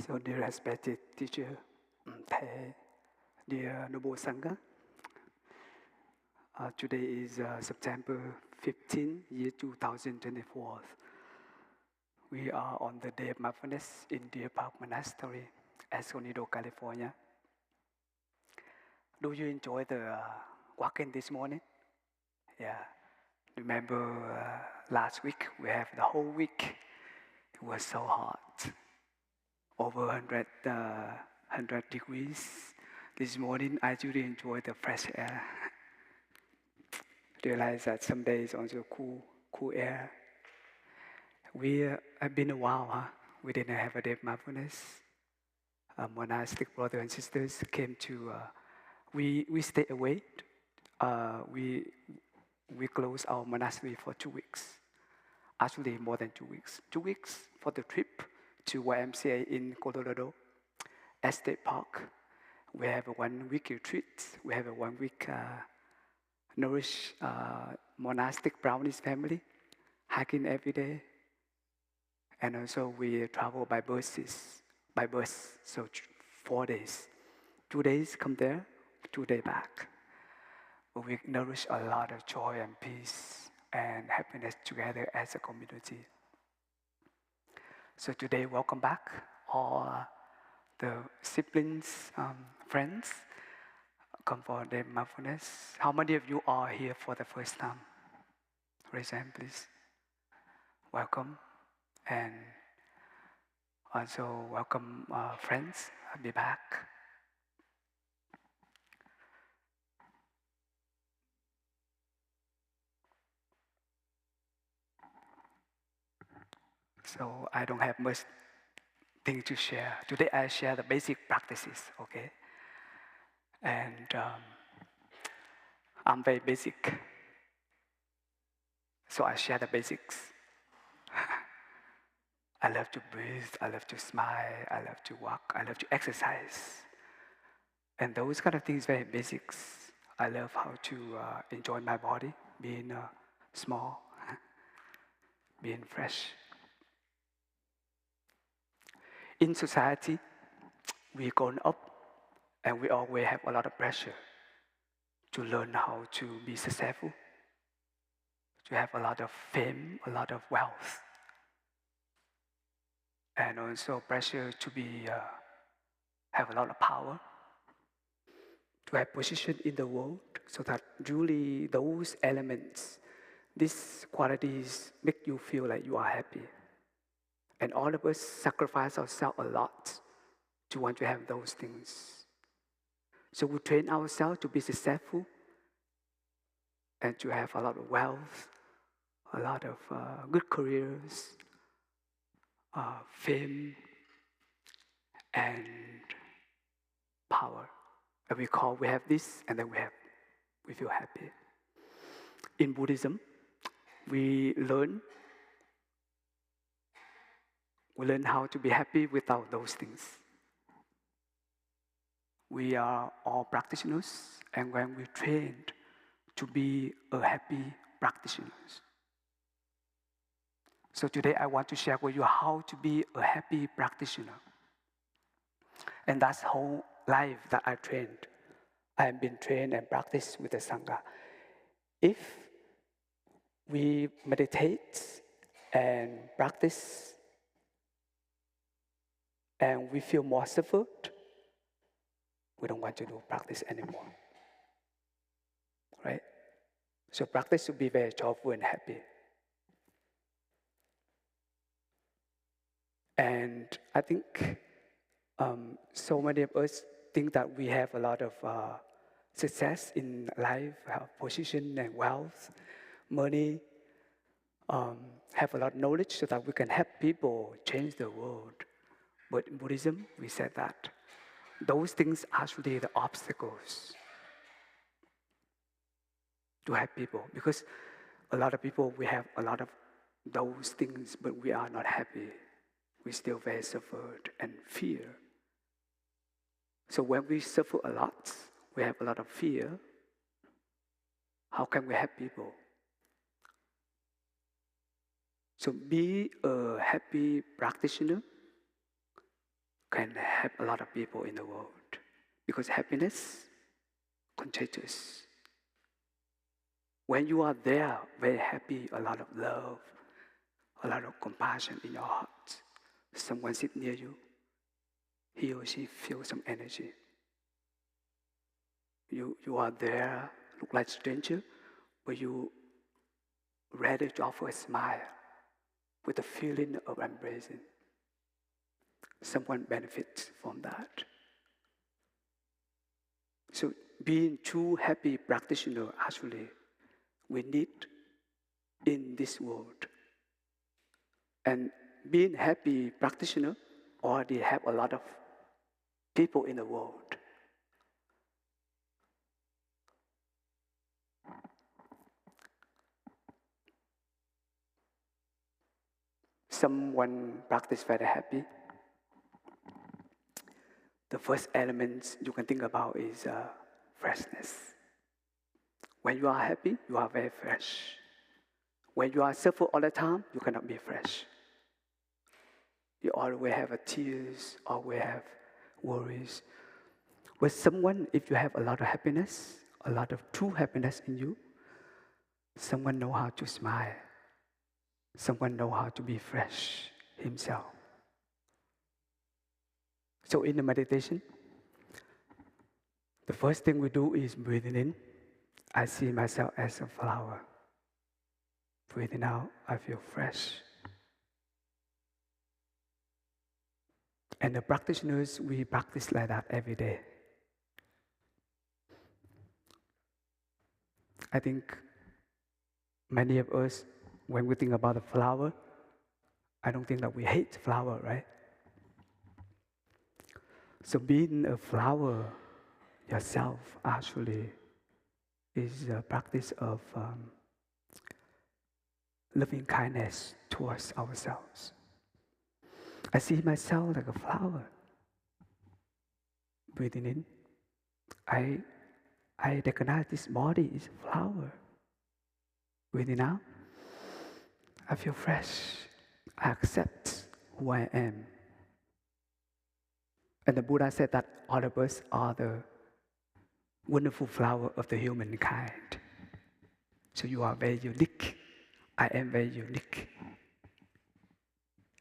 So, dear respected teacher, Thầy, dear Noble Sangha, today is September 15, year 2024. We are on the day of mindfulness in Deer Park Monastery, Escondido, California. Do you enjoy the walking this morning? Yeah. Remember last week, we have the whole week. It was so hot, over 100 degrees. This morning, I really enjoy the fresh air. Realize that some days also cool air. We have been a while, huh? We didn't have a day of mindfulness. Monastic brothers and sisters came to. We stayed away. We closed our monastery for 2 weeks. Actually, more than 2 weeks. 2 weeks for the trip to YMCA in Colorado, Estate Park. We have a 1 week retreat. We have a 1 week nourish monastic brownies family, hiking every day. And also we travel by bus, so 4 days. 2 days come there, 2 days back. But we nourish a lot of joy and peace and happiness together as a community. So today, welcome back, all the siblings, friends, come for the mindfulness. How many of you are here for the first time? Raise your hand, please. Welcome. And also welcome friends. I'll be back. So I don't have much thing to share. Today I share the basic practices, okay? And I'm very basic. So I share the basics. I love to breathe, I love to smile, I love to walk, I love to exercise. And those kind of things, very basics. I love how to enjoy my body, being small, being fresh. In society, we grown up and we always have a lot of pressure to learn how to be successful, to have a lot of fame, a lot of wealth. And also pressure to have a lot of power, to have position in the world, so that really those elements, these qualities make you feel like you are happy. And all of us sacrifice ourselves a lot to want to have those things. So we train ourselves to be successful and to have a lot of wealth, a lot of good careers, fame, and power. And we have this, and then we feel happy. In Buddhism, we learn how to be happy without those things. We are all practitioners, and when we trained to be a happy practitioners. So today I want to share with you how to be a happy practitioner. And that's whole life that I trained. I have been trained and practiced with the Sangha. If we meditate and practice and we feel more suffered, we don't want to do practice anymore. Right? So practice should be very joyful and happy. And I think so many of us think that we have a lot of success in life, have position and wealth, money, have a lot of knowledge so that we can help people change the world. But in Buddhism, we said that those things are actually the obstacles to help people. Because a lot of people, we have a lot of those things, but we are not happy. We still very suffered and fear. So when we suffer a lot, we have a lot of fear. How can we help people? So be a happy practitioner can help a lot of people in the world. Because happiness contagious. When you are there, very happy, a lot of love, a lot of compassion in your heart. Someone sit near you, he or she feels some energy. You are there, look like a stranger, but you ready to offer a smile with the feeling of embracing. Someone benefits from that. So being true happy practitioner, actually, we need in this world. And being happy practitioner already have a lot of people in the world. Someone practice very happy. The first element you can think about is freshness. When you are happy, you are very fresh. When you are suffer all the time, you cannot be fresh. You always have tears, always have worries. With someone, if you have a lot of happiness, a lot of true happiness in you, someone know how to smile. Someone know how to be fresh himself. So in the meditation, the first thing we do is breathing in. I see myself as a flower. Breathing out, I feel fresh. And the practitioners, we practice like that every day. I think many of us, when we think about a flower, I don't think that we hate flower, right? So being a flower yourself actually is a practice of loving kindness towards ourselves. I see myself like a flower. Breathing in, I recognize this body is a flower. Breathing out, I feel fresh. I accept who I am. And the Buddha said that all of us are the wonderful flower of the humankind. So you are very unique. I am very unique.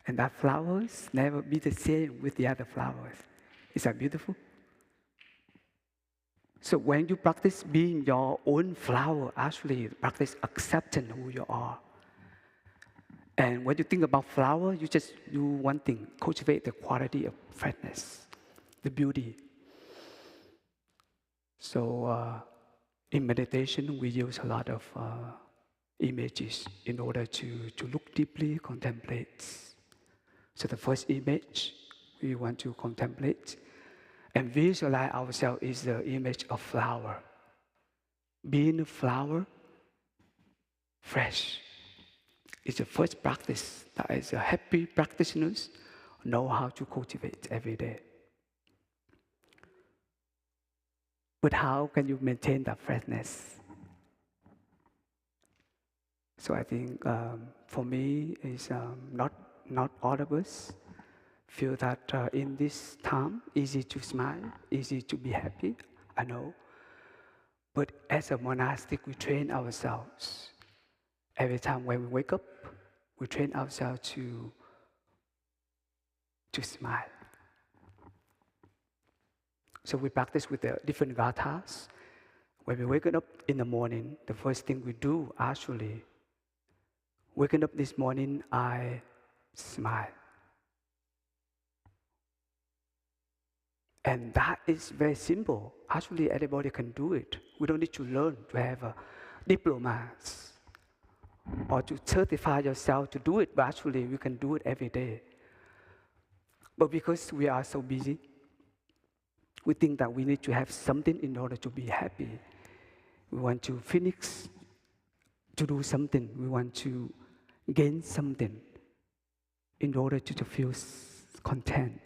And that flowers never be the same with the other flowers. Is that beautiful? So when you practice being your own flower, actually practice accepting who you are. And when you think about flower, you just do one thing, cultivate the quality of freshness, the beauty. So in meditation, we use a lot of images in order to look deeply, contemplate. So the first image we want to contemplate and visualize ourselves is the image of flower. Being a flower, fresh. It's the first practice that is a happy practitioners know how to cultivate every day. But how can you maintain that freshness? So I think for me, it's not all of us feel that in this time, easy to smile, easy to be happy, I know. But as a monastic, we train ourselves. Every time when we wake up, we train ourselves to smile. So we practice with the different gathas. When we wake up in the morning, the first thing we do actually, waking up this morning, I smile. And that is very simple. Actually, everybody can do it. We don't need to learn to have a diploma or to certify yourself to do it, but actually we can do it every day. But because we are so busy, we think that we need to have something in order to be happy. We want to finish, to do something. We want to gain something in order to feel content.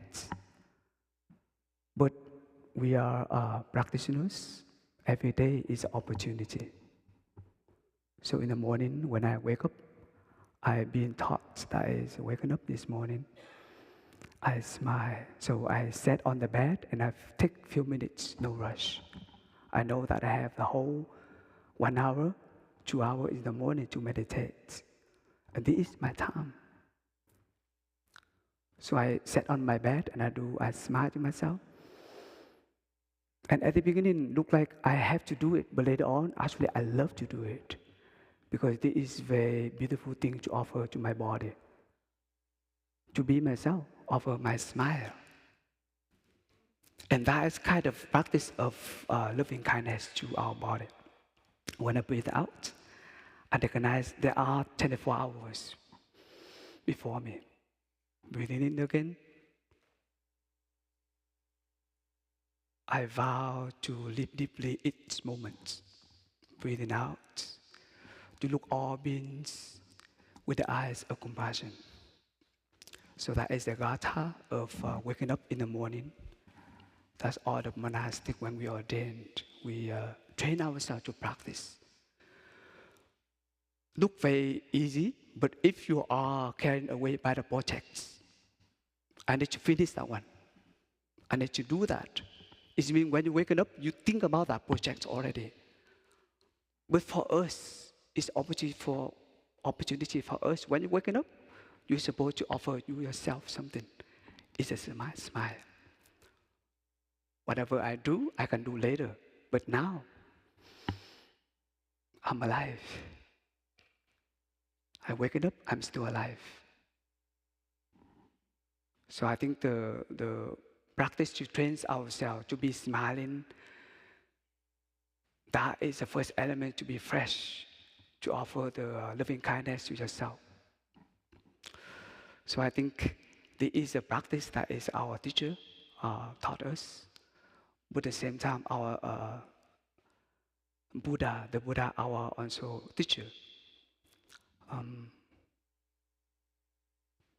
But we are practitioners. Every day is an opportunity. So in the morning when I wake up, I've been taught that is waking up this morning. I smile. So I sat on the bed and I take a few minutes, no rush. I know that I have the whole 1 hour, 2 hours in the morning to meditate. And this is my time. So I sat on my bed and I smile to myself. And at the beginning, it looked like I have to do it, but later on, actually, I love to do it because this is a very beautiful thing to offer to my body. To be myself, offer my smile. And that is kind of practice of loving kindness to our body. When I breathe out, I recognize there are 24 hours before me. Breathing in again, I vow to live deeply each moment. Breathing out, to look all beings with the eyes of compassion. So that is the gatha of waking up in the morning. That's all the monastic when we ordained. We train ourselves to practice. Look very easy, but if you are carried away by the projects, I need to finish that one. I need to do that. It means when you wake up, you think about that project already. But for us, it's opportunity for us. When you're waking up, you're supposed to offer you yourself something. It's a smile. Whatever I do, I can do later. But now, I'm alive. I wake up, I'm still alive. So I think the practice to train ourselves to be smiling, that is the first element to be fresh, to offer the loving kindness to yourself. So I think this is a practice that is our teacher taught us. But at the same time, our the Buddha, our also teacher.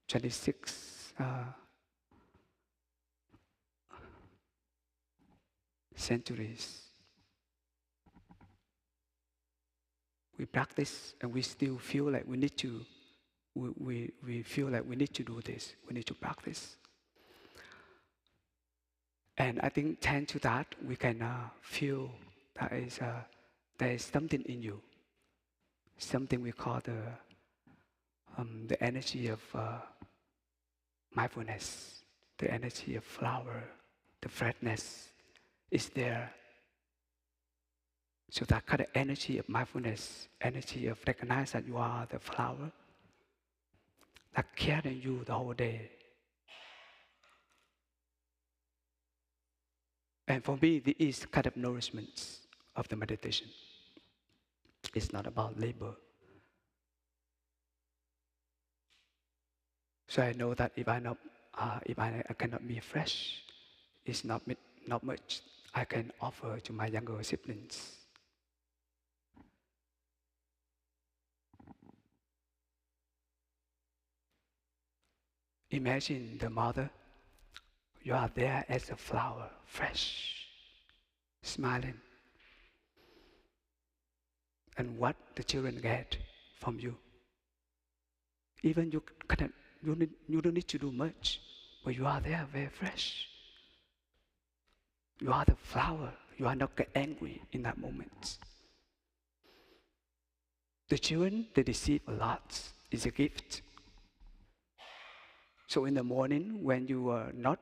26 centuries. We practice and we still feel like we need to, we feel like we need to do this, we need to practice. And I think thanks to that, we can feel that there is something in you, something we call the energy of mindfulness, the energy of flower, the freshness is there. So that kind of energy of mindfulness, energy of recognize that you are the flower, that carrying you the whole day. And for me, this is kind of nourishment of the meditation. It's not about labor. So I know that if I cannot be fresh, it's not much I can offer to my younger siblings. Imagine the mother. You are there as a flower, fresh, smiling. And what the children get from you. Even you don't need to do much, but you are there very fresh. You are the flower. You are not get angry in that moment. The children, they receive a lot. It's a gift. So in the morning, when you are not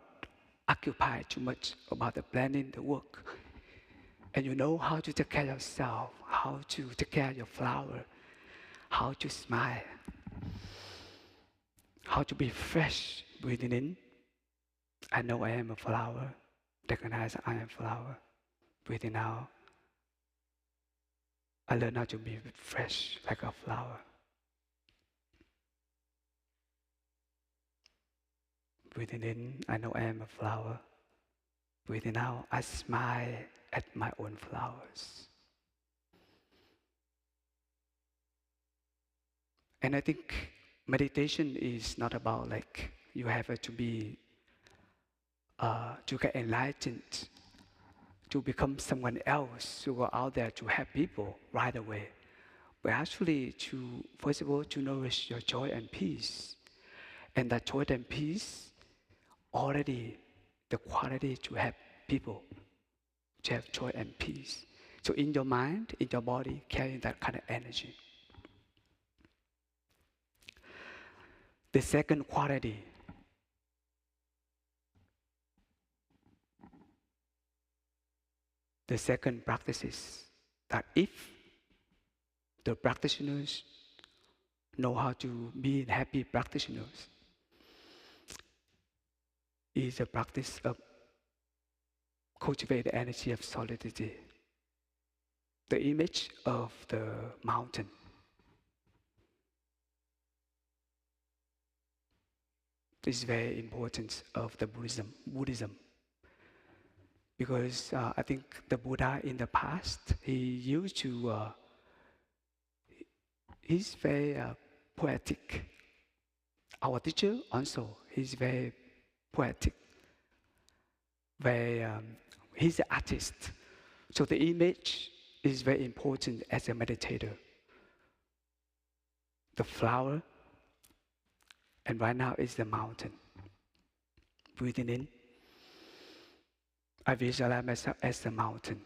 occupied too much about the planning, the work, and you know how to take care of yourself, how to take care of your flower, how to smile, how to be fresh, breathing in. I know I am a flower. Recognize I am a flower. Breathing out. I learn how to be fresh like a flower. Breathing in, I know I am a flower. Breathing out, I smile at my own flowers. And I think meditation is not about like you have to be, to get enlightened, to become someone else, to go out there to help people right away. But actually to, first of all, to nourish your joy and peace. And that joy and peace already the quality to have people, to have joy and peace. So in your mind, in your body, carrying that kind of energy. The second quality, the second practice is that if the practitioners know how to be happy practitioners, is a practice of cultivate the energy of solidity. The image of the mountain. Is very important of the Buddhism. Because I think the Buddha in the past, he used to, he's very poetic. Our teacher also, he's very poetic. He's an artist. So the image is very important as a meditator. The flower, and right now is the mountain. Breathing in, I visualize myself as the mountain.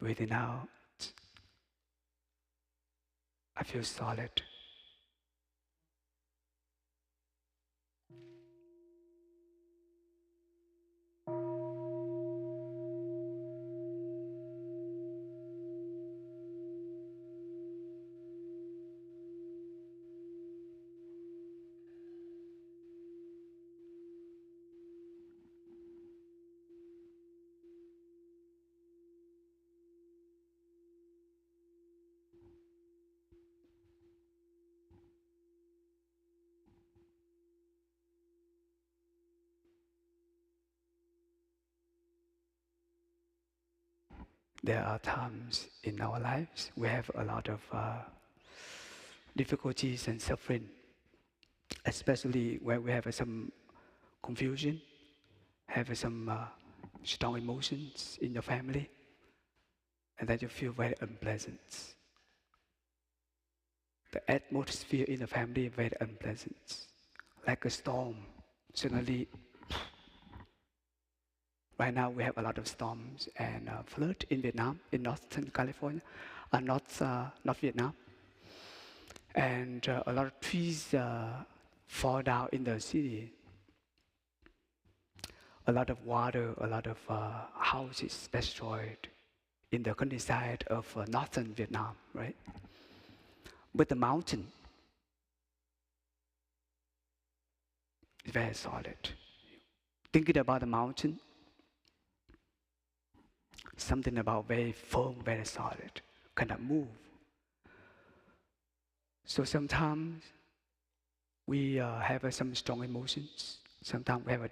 Breathing out, I feel solid. There are times in our lives we have a lot of difficulties and suffering, especially when we have some confusion, have some strong emotions in your family, and that you feel very unpleasant. The atmosphere in the family is very unpleasant, like a storm. Suddenly, right now we have a lot of storms and flood in Vietnam, in Northern California, North Vietnam. And a lot of trees fall down in the city. A lot of water, a lot of houses destroyed in the countryside of Northern Vietnam, right? But the mountain is very solid. Thinking about the mountain, something about very firm, very solid, cannot move. So sometimes we have some strong emotions. Sometimes we have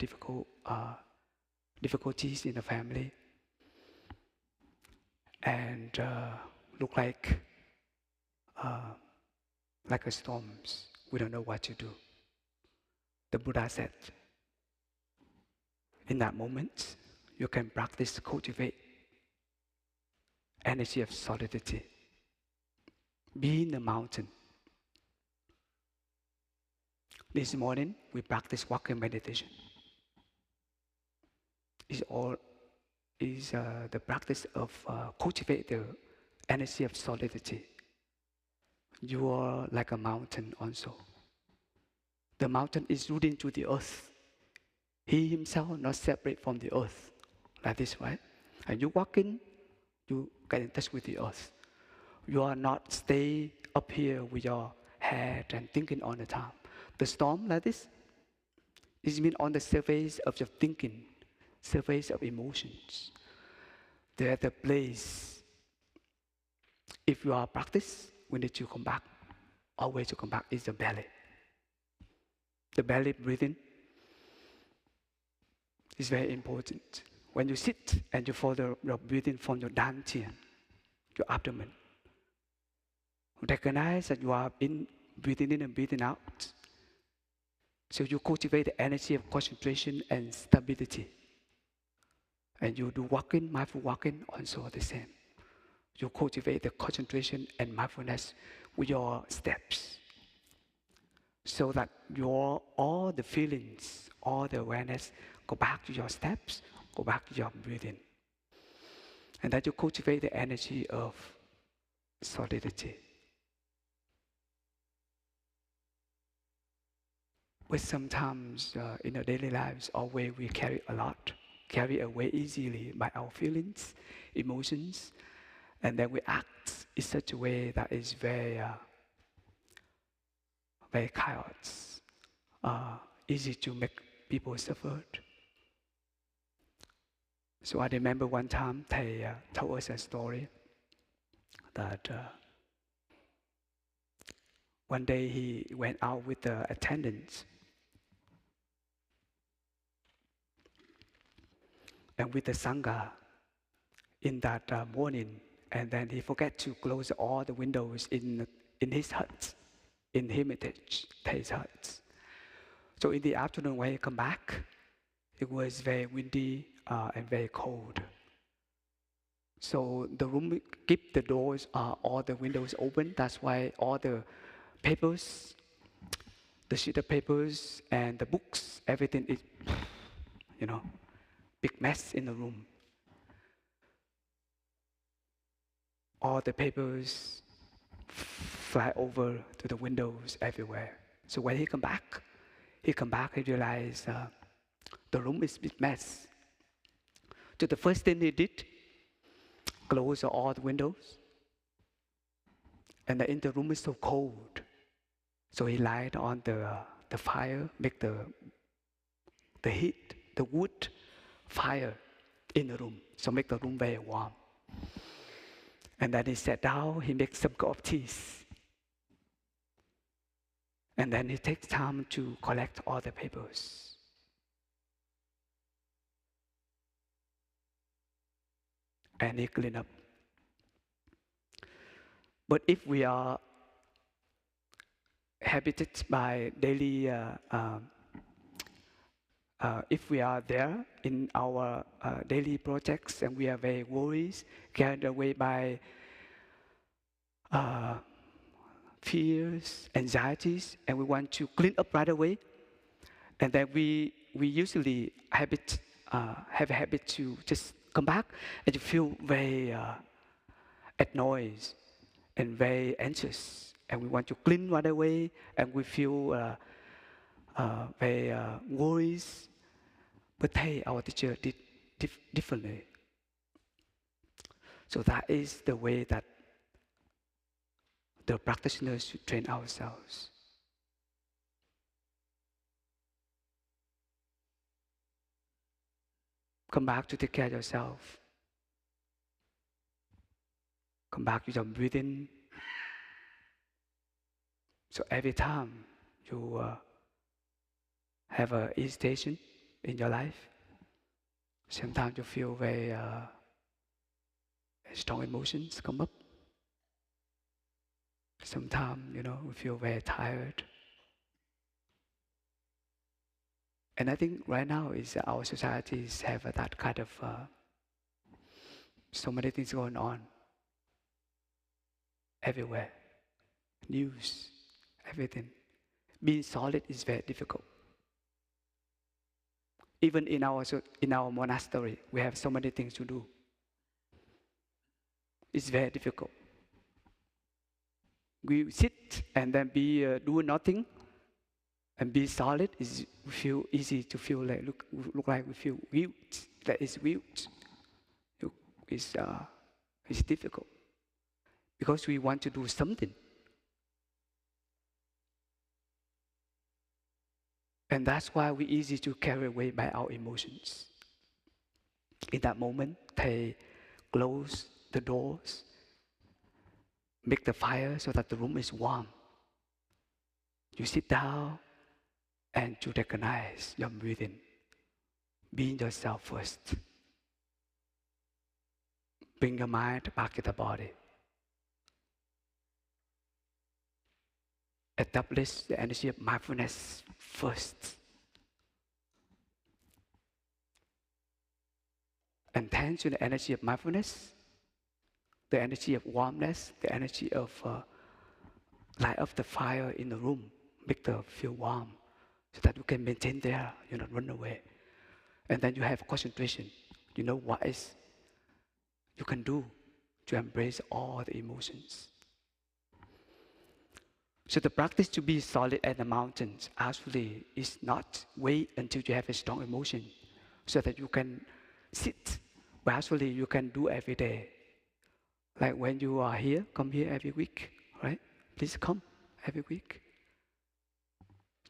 difficulties in the family, and look like a storms. We don't know what to do. The Buddha said, in that moment, you can practice cultivate energy of solidity. Be in the mountain. This morning, we practice walking meditation. The practice of cultivate the energy of solidity. You are like a mountain also. The mountain is rooted to the earth. He himself not separate from the earth. Like this, right? And you walking, you get in touch with the earth. You are not stay up here with your head and thinking all the time. The storm like this is mean on the surface of your thinking, surface of emotions. There the place. If you are practice, we need to come back. Always to come back is the belly. The belly breathing is very important. When you sit and you follow your breathing from your dantian, your abdomen, recognize that you are breathing in and breathing out. So you cultivate the energy of concentration and stability. And you do walking, mindful walking, also the same. You cultivate the concentration and mindfulness with your steps. So that all the feelings, all the awareness, go back to your steps, go back to your breathing. And then you cultivate the energy of solidity. But sometimes in our daily lives, always we carry a lot, carry away easily by our feelings, emotions, and then we act in such a way that is very chaos, easy to make people suffer. So I remember one time Thầy told us a story that one day he went out with the attendants and with the Sangha in that morning, and then he forgot to close all the windows in his hut, in Hermitage, Thay's hut. So in the afternoon when he come back, it was very windy and very cold. So the room keep the doors, all the windows open. That's why all the papers, the sheet of papers and the books, everything is, big mess in the room. All the papers fly over to the windows everywhere. So when he come back, he realized the room is a big mess. So the first thing he did, close all the windows. And in the room is so cold. So he light on the fire, make the heat, the wood fire in the room. So make the room very warm. And then he sat down, he makes some cup of tea. And then he takes time to collect all the papers. And he clean up. But if we are habited by daily, if we are there in our daily projects and we are very worried, carried away by fears, anxieties, and we want to clean up right away, and then we usually have a habit to just come back and you feel very annoyed and very anxious, and we want to clean right away, and we feel very worried. But hey, our teacher did differently. So that is the way that the practitioners should train ourselves. Come back to take care of yourself. Come back to your breathing. So every time you have a hesitation in your life, sometimes you feel very strong emotions come up. Sometimes, we feel very tired. And I think right now is our societies have that kind of so many things going on everywhere. News, everything. Being solid is very difficult. Even in our monastery, we have so many things to do. It's very difficult. We sit and then be do nothing, and be solid is feel easy to feel like look like we feel weird. That is weird. It's difficult because we want to do something, and that's why we easy to carry away by our emotions. In that moment, they close the doors, make the fire so that the room is warm. You sit down and to recognize your breathing. Being yourself first. Bring your mind back to the body. Establish the energy of mindfulness first. And thanks to the energy of mindfulness, the energy of warmness, the energy of light of the fire in the room, make them feel warm. so that you can maintain there, you not run away. And then you have concentration. You know what is you can do to embrace all the emotions. So the practice to be solid at the mountains actually is not wait until you have a strong emotion so that you can sit, but actually you can do every day. Like when you are here, come here every week, right? Please come every week.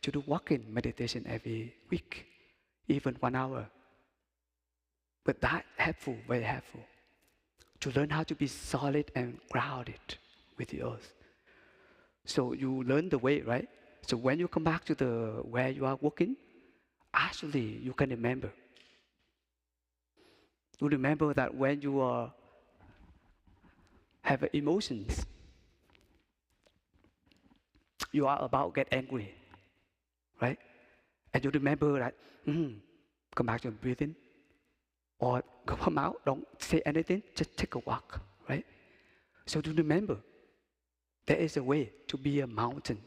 To do walking meditation every week, even 1 hour. But that helpful, very helpful. To learn how to be solid and grounded with the earth. So you learn the way, right? So when you come back to the where you are walking, actually you can remember. You remember that when you are have emotions, you are about to get angry, right? And you remember that, come back to breathing, or come out, don't say anything, just take a walk, right? So to remember, there is a way to be a mountain,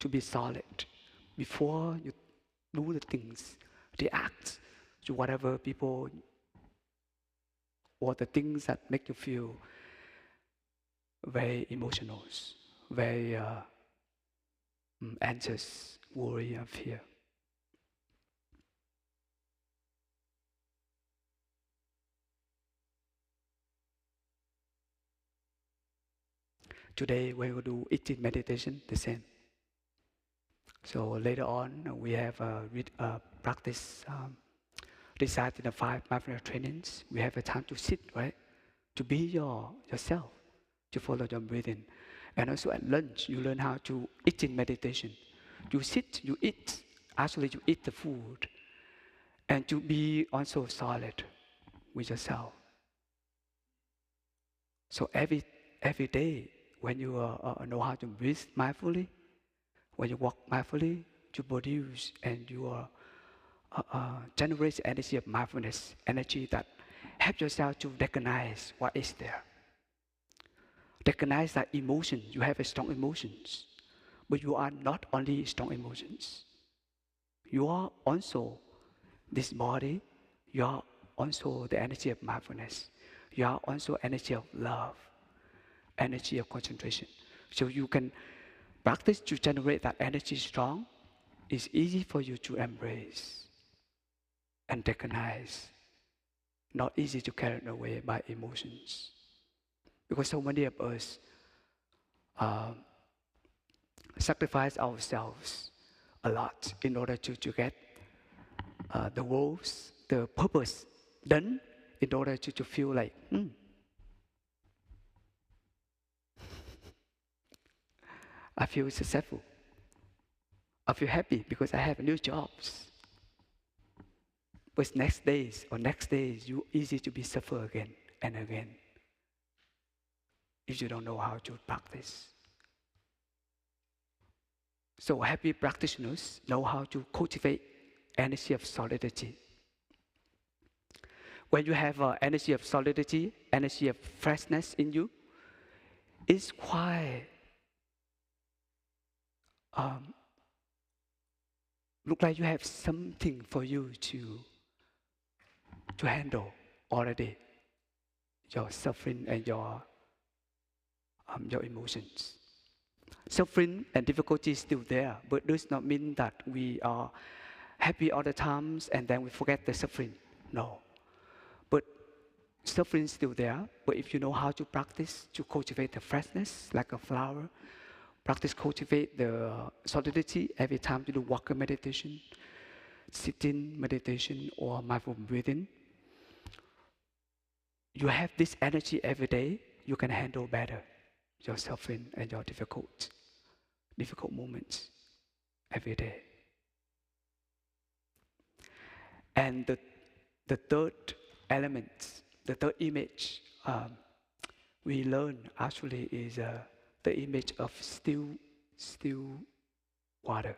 to be solid, before you do the things, react to whatever people or the things that make you feel very emotional, very anxious, worry, and fear. Today we will do eating meditation, the same. So later on, we have practice recite in the 5 mindfulness trainings. We have a time to sit, right? To be yourself, to follow your breathing. And also at lunch, you learn how to eat in meditation. You sit, you eat. Actually, you eat the food. And to be also solid with yourself. So every day, when you know how to breathe mindfully, when you walk mindfully, you produce and you generate energy of mindfulness, energy that help yourself to recognize what is there. Recognize that emotion, you have a strong emotions, but you are not only strong emotions. You are also this body, you are also the energy of mindfulness. You are also energy of love, energy of concentration. So you can practice to generate that energy strong. It's easy for you to embrace and recognize. Not easy to carry away by emotions. Because so many of us sacrifice ourselves a lot in order to get the goals, the purpose done in order to feel like, I feel successful. I feel happy because I have new jobs. But next days, you easy to be suffer again and again if you don't know how to practice. So happy practitioners know how to cultivate energy of solidity. When you have energy of solidity, energy of freshness in you, it's quite look like you have something for you to handle already. Your suffering and your emotions. Suffering and difficulty is still there, but does not mean that we are happy all the times and then we forget the suffering. No. But suffering is still there, but if you know how to practice to cultivate the freshness like a flower, practice cultivate the solidity every time you do walking meditation, sitting meditation, or mindful breathing. You have this energy every day, you can handle better your suffering and your difficult moments every day. And the third element, the third image we learn actually is the image of still water,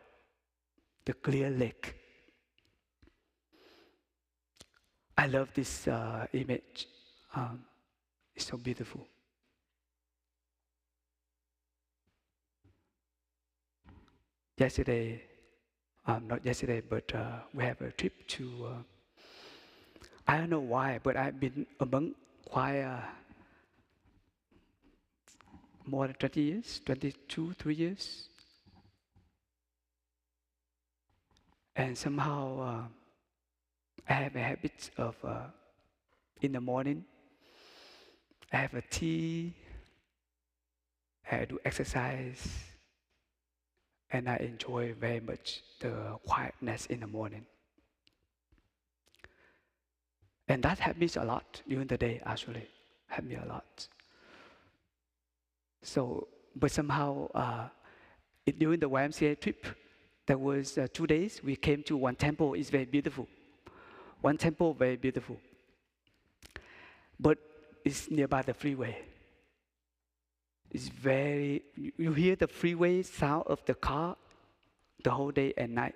the clear lake. I love this image. It's so beautiful. Yesterday, not yesterday, but we have a trip to, I don't know why, but I've been a monk quite more than 20 years, 22, 3 years. And somehow I have a habit of, in the morning, I have a tea, I do exercise, and I enjoy very much the quietness in the morning. And that helped me a lot during the day, actually, helped me a lot. So, but somehow, during the YMCA trip, there was 2 days, we came to one temple, it's very beautiful. One temple, very beautiful. But it's nearby the freeway. It's very, you hear the freeway sound of the car the whole day and night.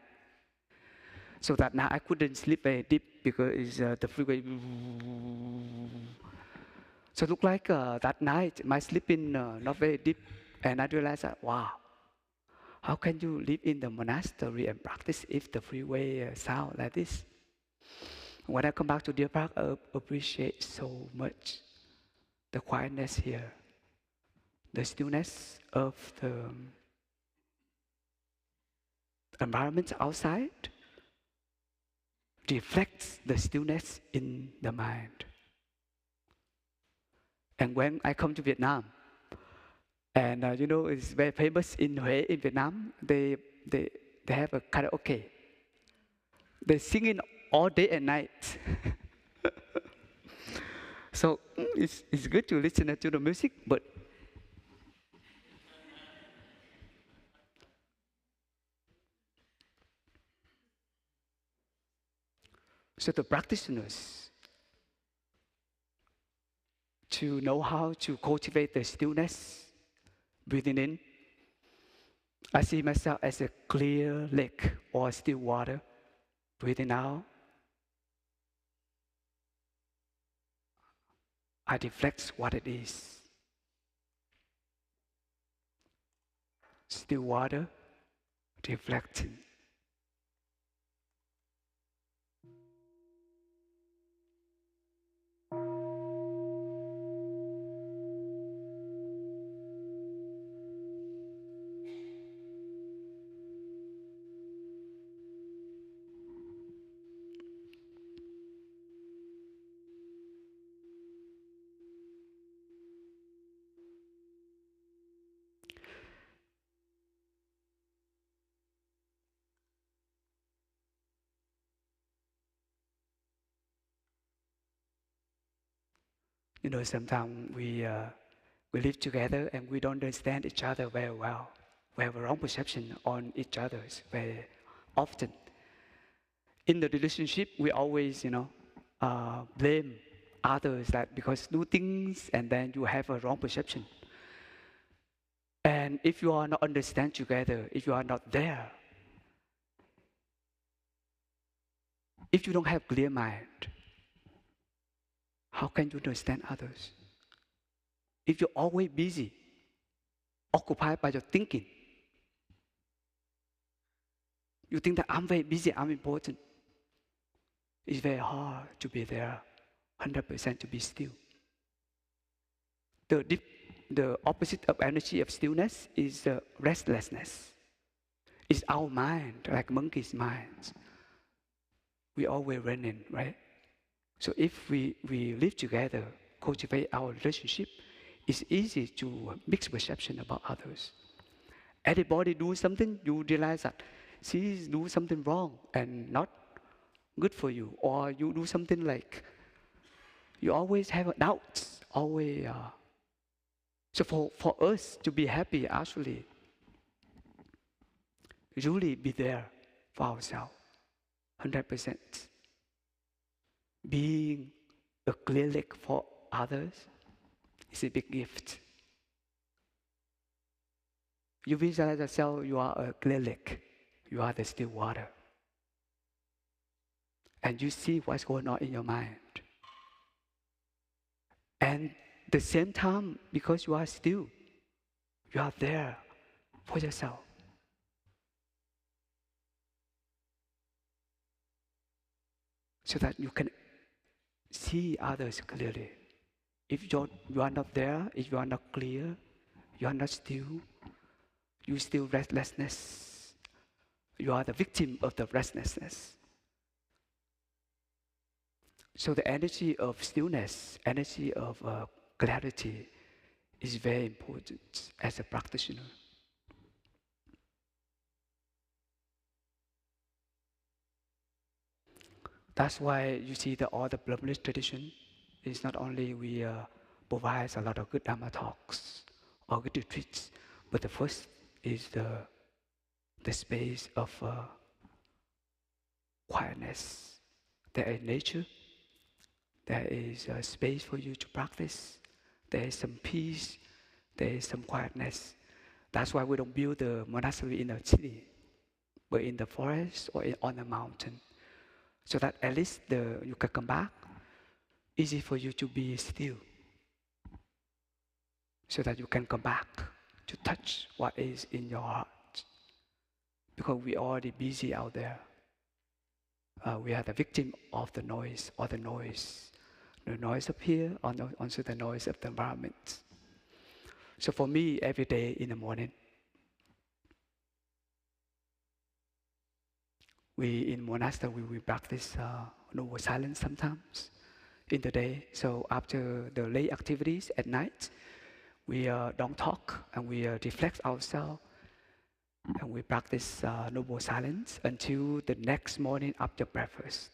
So that night I couldn't sleep very deep because it's, the freeway. So it looked like that night my sleeping not very deep. And I realized that, wow, how can you live in the monastery and practice if the freeway sound like this? When I come back to Deer Park, I appreciate so much the quietness here, the stillness of the environment outside reflects the stillness in the mind. And when I come to Vietnam, and you know, it's very famous in Huế, in Vietnam, they have a karaoke. They sing it all day and night. So it's good to listen to the music, but so the practitioners to know how to cultivate the stillness, breathing in. I see myself as a clear lake or still water. Breathing out, I reflect what it is. Still water, reflecting. You know, sometimes we live together and we don't understand each other very well. We have a wrong perception on each other very often. In the relationship, we always, blame others that because do things and then you have a wrong perception. And if you are not understand together, if you are not there, if you don't have clear mind, how can you understand others? If you're always busy, occupied by your thinking, you think that I'm very busy, I'm important. It's very hard to be there, 100% to be still. The opposite of energy of stillness is restlessness. It's our mind, like monkey's minds. We always running, right? So if we live together, cultivate our relationship, it's easy to mix perception about others. Everybody do something, you realize that she do something wrong and not good for you, or you do something like you always have doubts, always. So for us to be happy, actually, really be there for ourselves, 100%. Being a clear lake for others is a big gift. You visualize yourself, you are a clear lake, you are the still water. And you see what's going on in your mind. And at the same time, because you are still, you are there for yourself. so that you can see others clearly. If you are not there, if you are not clear, you are not still, you still restlessness. You are the victim of the restlessness. So the energy of stillness, energy of clarity is very important as a practitioner. That's why you see all the Burmese tradition is not only we provide a lot of good Dharma talks or good retreats, but the first is the space of quietness. There is nature, there is a space for you to practice, there is some peace, there is some quietness. That's why we don't build the monastery in a city, but in the forest or on a mountain, so that at least you can come back, easy for you to be still, so that you can come back to touch what is in your heart. Because we're already busy out there. We are the victim of the noise, or the noise of here, or also the noise of the environment. So for me, every day in the morning, we in monastery we practice noble silence sometimes in the day. So after the late activities at night, we don't talk and we reflect ourselves, and we practice noble silence until the next morning after breakfast.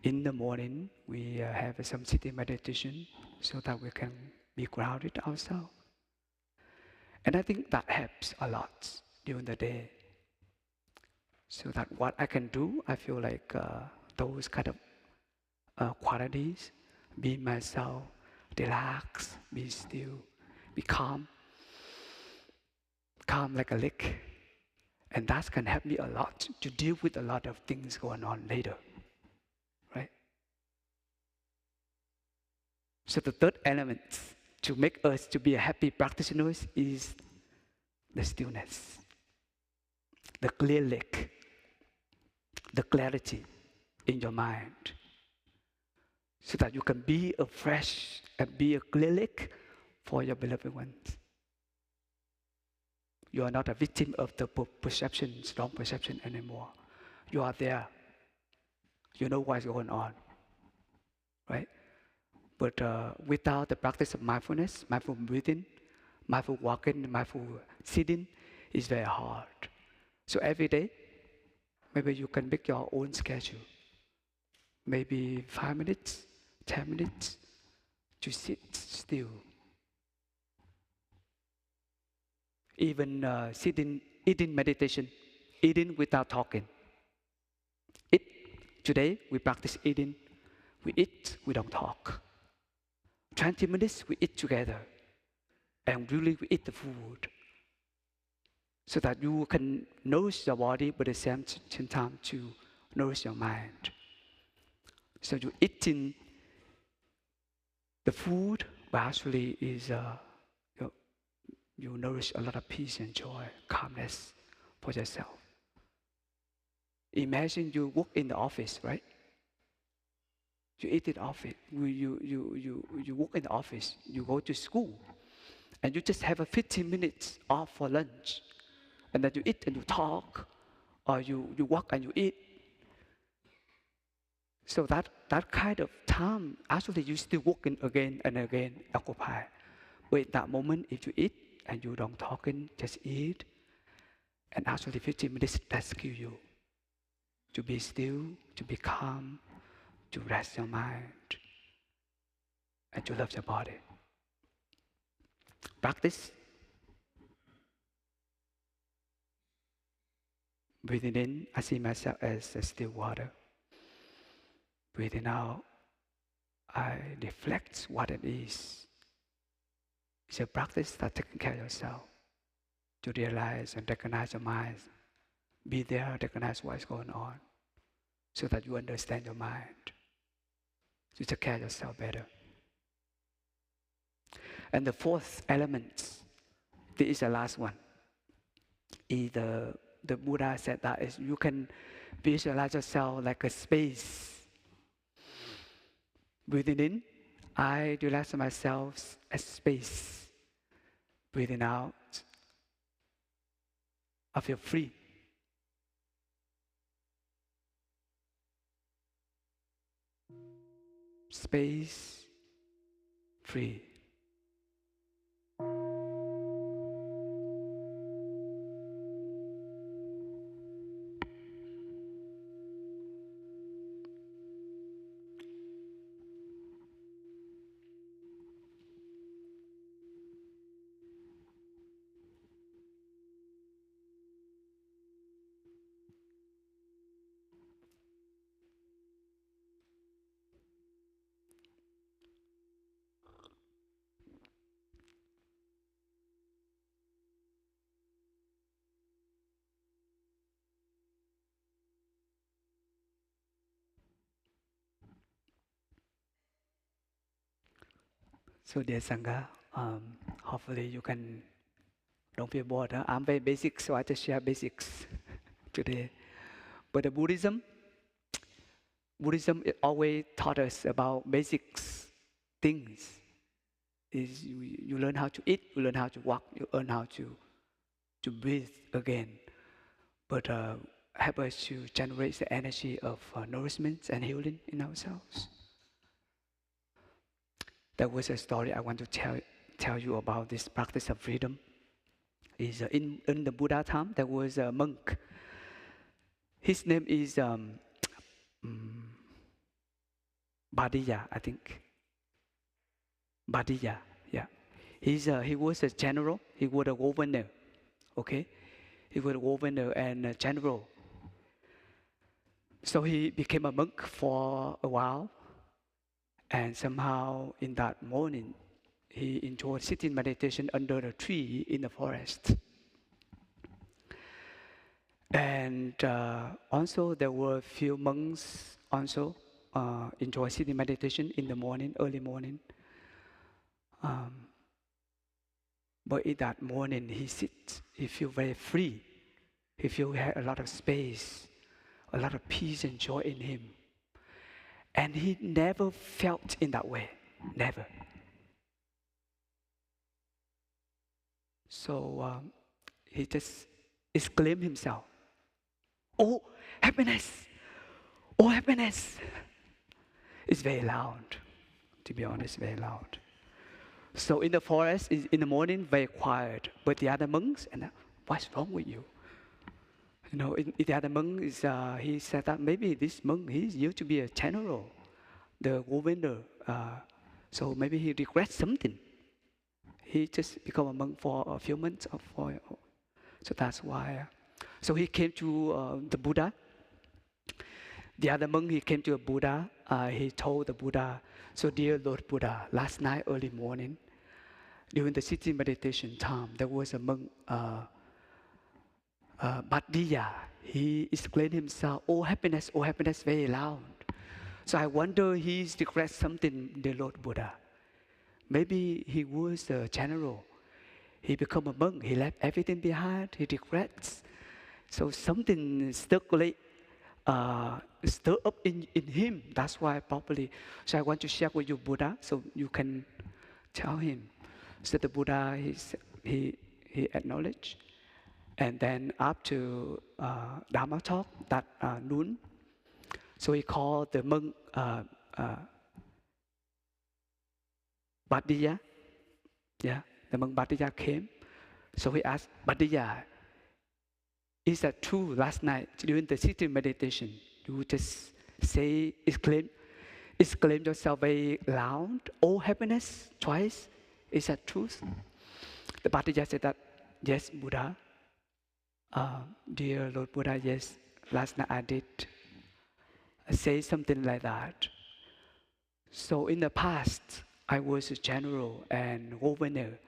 In the morning, we have some sitting meditation so that we can be grounded ourselves. And I think that helps a lot during the day. So that what I can do, I feel like those kind of qualities, be myself, relax, be still, be calm like a lake. And that can help me a lot to deal with a lot of things going on later, right? So the third element to make us to be a happy practitioners is the stillness, the clear lake, the clarity in your mind, so that you can be a fresh and be a clear lake for your beloved ones. You are not a victim of the perceptions, wrong perception anymore. You are there. You know what's going on, right? But without the practice of mindfulness, mindful breathing, mindful walking, mindful sitting, is very hard. So every day, maybe you can make your own schedule. Maybe 5 minutes, 10 minutes to sit still. Even sitting, eating meditation, eating without talking. Today, we practice eating. We eat, we don't talk. 20 minutes, we eat together. And really, we eat the food. So that you can nourish your body, but at the same time to nourish your mind. So you're eating the food, but actually is you nourish a lot of peace and joy, calmness for yourself. Imagine you work in the office, right? You eat in office. You work in the office. You go to school, and you just have a 15 minutes off for lunch, and then you eat and you talk, or you walk and you eat. So that kind of time, actually you still working again and again, occupy. But in that moment, if you eat and you don't talking, just eat, and actually 15 minutes rescue you to be still, to be calm, to rest your mind, and to love your body. Practice. Breathing in, I see myself as a still water. Breathing out, I reflect what it is. It's a practice that taking care of yourself, to realize and recognize your mind. Be there, recognize what is going on, so that you understand your mind, to take care of yourself better. And the fourth element, this is the last one, is the Buddha said that is you can visualize yourself like a space Breathing in, I relax myself as space. Breathing out, I feel free. Space, free. So dear Sangha, hopefully you don't feel bored. Huh? I'm very basic, so I just share basics today. But the Buddhism it always taught us about basics things. Is you learn how to eat, you learn how to walk, you learn how to breathe again. But help us to generate the energy of nourishment and healing in ourselves. That was a story I want to tell you about this practice of freedom. Is in the Buddha time, there was a monk. His name is Bhaddiya, I think. Bhaddiya, yeah. He was a general. He was a governor. Okay, he was a governor and a general. So he became a monk for a while, and somehow in that morning, he enjoyed sitting meditation under a tree in the forest. And also there were a few monks also enjoy sitting meditation in the morning, early morning. But in that morning, he feel very free. He feel he had a lot of space, a lot of peace and joy in him. And he never felt in that way, never. So he just exclaimed himself, "Oh, happiness! Oh, happiness!" It's very loud, to be honest, very loud. So in the forest, in the morning, very quiet. But the other monks, and what's wrong with you? You know, the other monk he said that maybe this monk, he used to be a general, the governor. So maybe he regrets something. He just become a monk for a few months, so that's why. So he came to the Buddha. The other monk, he came to a Buddha. He told the Buddha, "So dear Lord Buddha, last night early morning, during the sitting meditation time, there was a monk, Bhaddiya. He explained himself, oh happiness, very loud. So I wonder he regrets something, dear Lord Buddha. Maybe he was a general. He became a monk. He left everything behind. He regrets. So something stirred up in him. That's why probably. So I want to share with you, Buddha, so you can tell him." So the Buddha, he acknowledged. And then after Dharma talk that noon, so he called the monk Bhaddiya. Yeah, the monk Bhaddiya came. So he asked, "Bhaddiya, is that true last night during the sitting meditation? You just exclaim yourself very loud, oh happiness, twice. Is that truth?" The Bhaddiya said that, "Yes, Buddha. Dear Lord Buddha, yes, last night I did say something like that. So in the past, I was a general and governor.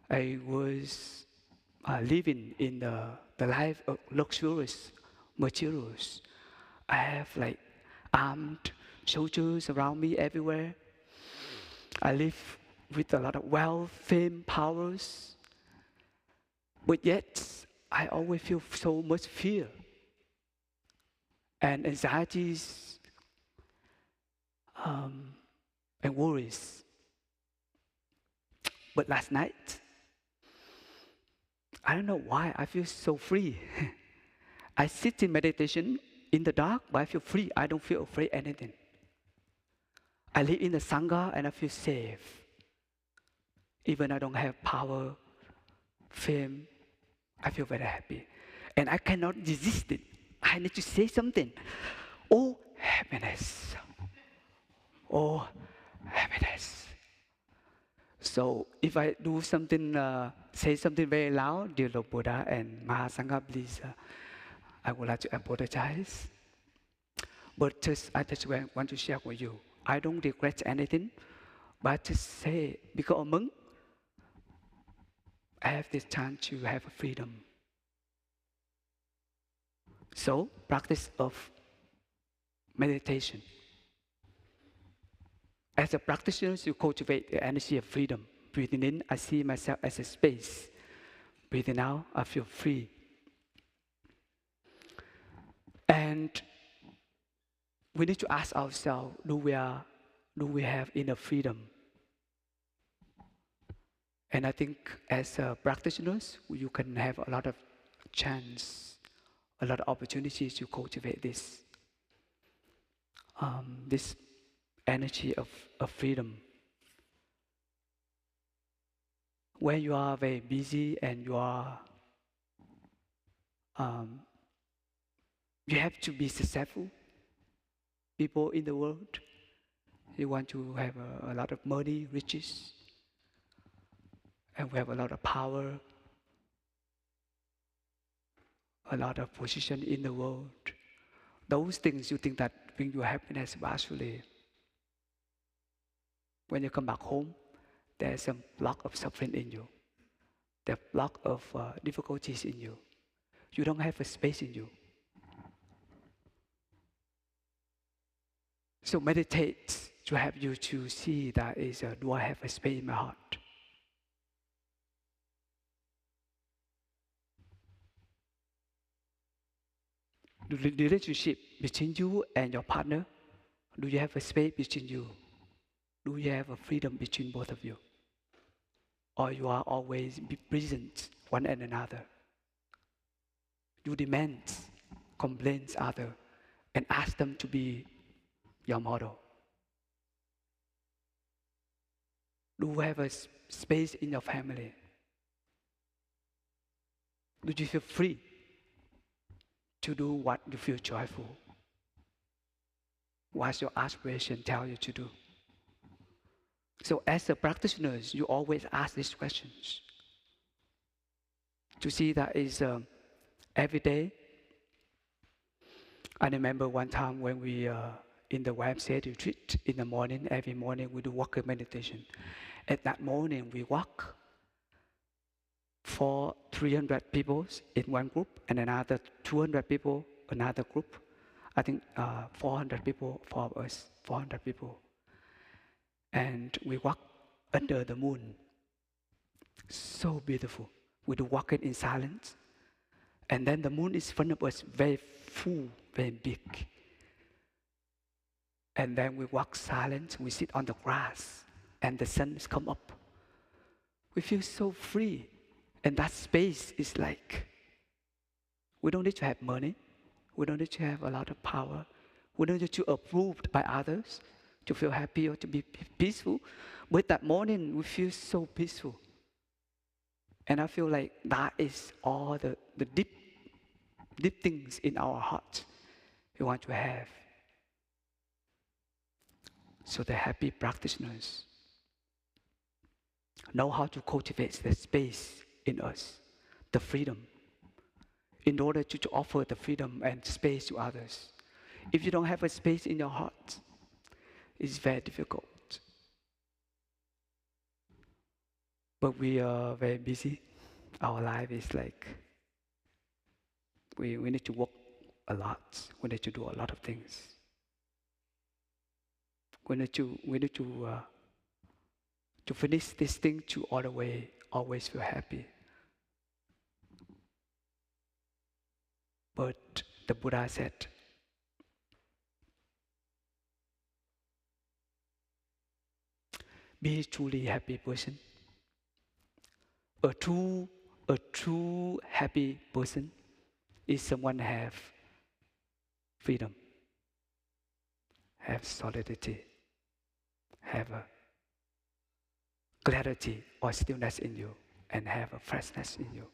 I was living in the life of luxurious materials. I have like armed soldiers around me everywhere. I live with a lot of wealth, fame, powers. But yet, I always feel so much fear and anxieties. and worries. But last night, I don't know why, I feel so free. I sit in meditation in the dark, but I feel free. I don't feel afraid of anything. I live in the Sangha and I feel safe. Even I don't have power, fame, I feel very happy. And I cannot resist it. I need to say something. Oh, happiness. Oh, happiness. So if I do something, say something very loud, dear Lord Buddha and Mahasangha, please, I would like to apologize. But I just want to share with you. I don't regret anything, but just say, because a monk, I have this chance to have freedom. So, practice of meditation. As a practitioner, you cultivate the energy of freedom. Breathing in, I see myself as a space. Breathing out, I feel free. And we need to ask ourselves, do we have enough freedom? And I think as practitioners, you can have a lot of chance, a lot of opportunities to cultivate this energy of freedom. When you are very busy and you have to be successful, people in the world, you want to have a lot of money, riches, and we have a lot of power, a lot of position in the world. Those things you think that bring you happiness, but actually, when you come back home, there's a block of suffering in you. There's a block of difficulties in you. You don't have a space in you. So meditate to help you to see that do I have a space in my heart? The relationship between you and your partner, do you have a space between you? Do you have a freedom between both of you? Or you are always be present one and another? You demand, complain other, and ask them to be your model. Do you have a space in your family? Do you feel free to do what you feel joyful? What your aspiration tell you to do? So as a practitioner, you always ask these questions to see that is every day. I remember one time when we in the YMCA retreat in the morning, every morning we do walker meditation. At that morning we walk for 300 people in one group and another 200 people, another group. I think 400 people for us, 400 people. And we walk under the moon. So beautiful. We do walking in silence. And then the moon is in front of us, very full, very big. And then we walk silent, we sit on the grass, and the sun has come up. We feel so free. And that space is like, we don't need to have money. We don't need to have a lot of power. We don't need to be approved by others to feel happy or to be peaceful. But that morning, we feel so peaceful. And I feel like that is all the deep things in our heart we want to have. So the happy practitioners know how to cultivate the space in us, the freedom, in order to offer the freedom and space to others. If you don't have a space in your heart, it's very difficult. But we are very busy. Our life is like, we need to work a lot. We need to do a lot of things. We need to finish this thing to all the way, always feel happy. But the Buddha said, be truly happy person. A true happy person is someone have freedom, have solidity, have a clarity or stillness in you, and have a freshness in you.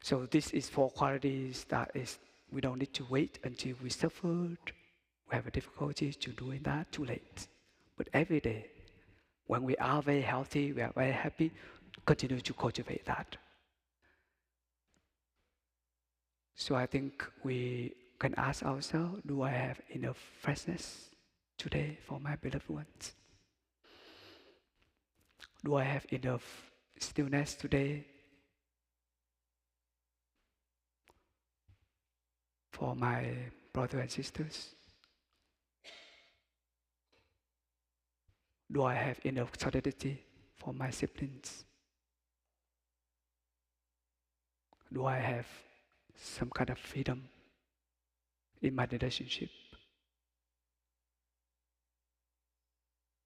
So this is 4 qualities that is, we don't need to wait until we suffered, we have a difficulty to doing that, too late. But every day, when we are very healthy, we are very happy, continue to cultivate that. So I think we can ask ourselves, do I have enough freshness today for my beloved ones? Do I have enough stillness today for my brothers and sisters? Do I have enough solidity for my siblings? Do I have some kind of freedom in my relationship?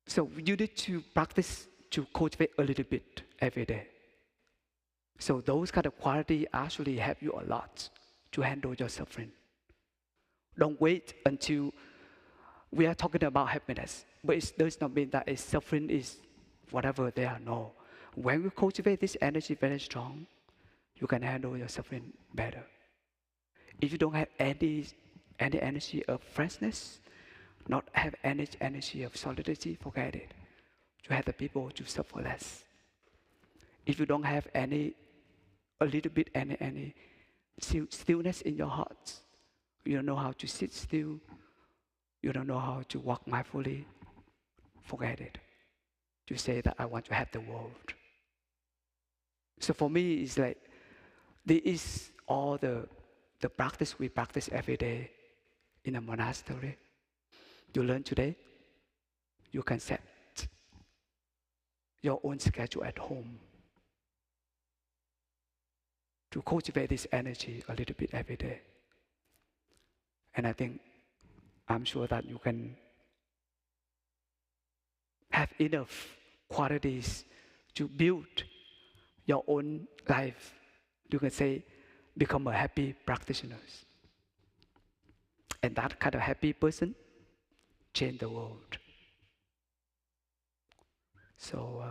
So you need to practice to cultivate a little bit every day. So those kind of qualities actually help you a lot to handle your suffering. Don't wait until we are talking about happiness, but it does not mean that suffering is whatever they are. No. When you cultivate this energy very strong, you can handle your suffering better. If you don't have any energy of freshness, not have any energy of solidity, forget it. You have the people to suffer less. If you don't have a little bit any stillness in your heart, you don't know how to sit still, you don't know how to walk mindfully, forget it. You say that I want to have the world. So for me, it's like, this is all the practice we practice every day in a monastery. You learn today, you can set your own schedule at home to cultivate this energy a little bit every day. And I think, I'm sure that you can have enough qualities to build your own life. You can say, become a happy practitioner. And that kind of happy person change the world. So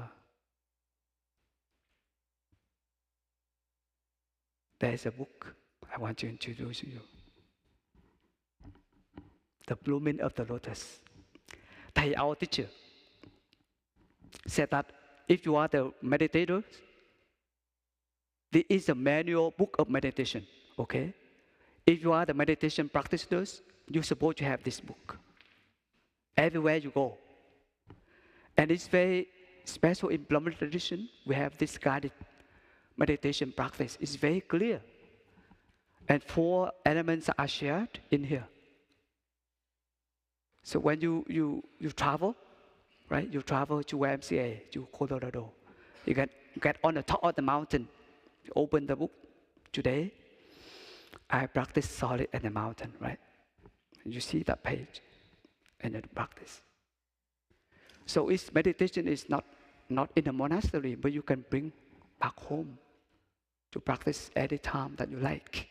there's a book I want to introduce you. The Blooming of the Lotus. Thầy, our teacher, said that if you are the meditator, this is a manual book of meditation, okay? If you are the meditation practitioners, you're supposed to have this book everywhere you go. And it's very special in Brahmin tradition. We have this guided meditation practice. It's very clear. And 4 elements are shared in here. So when you travel, right? You travel to YMCA, to Colorado. You get on the top of the mountain. You open the book. Today, I practice solid at the mountain, right? You see that page, and you practice. So meditation is not in a monastery, but you can bring back home to practice any time that you like,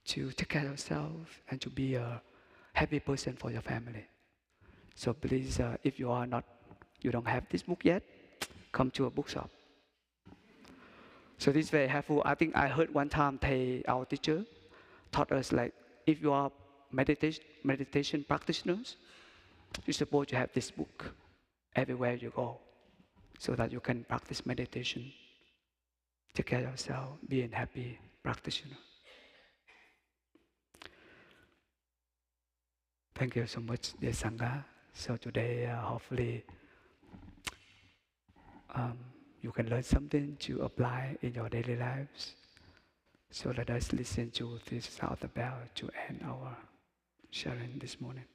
to take care of yourself and to be a happy person for your family. So please, if you don't have this book yet, come to a bookshop. So this is very helpful. I think I heard one time our teacher taught us, like, if you are meditation practitioners, you're supposed to have this book everywhere you go, so that you can practice meditation, take care of yourself, be a happy practitioner. Thank you so much, dear Sangha. So today, hopefully, you can learn something to apply in your daily lives. So let us listen to this sound of the bell to end our sharing this morning.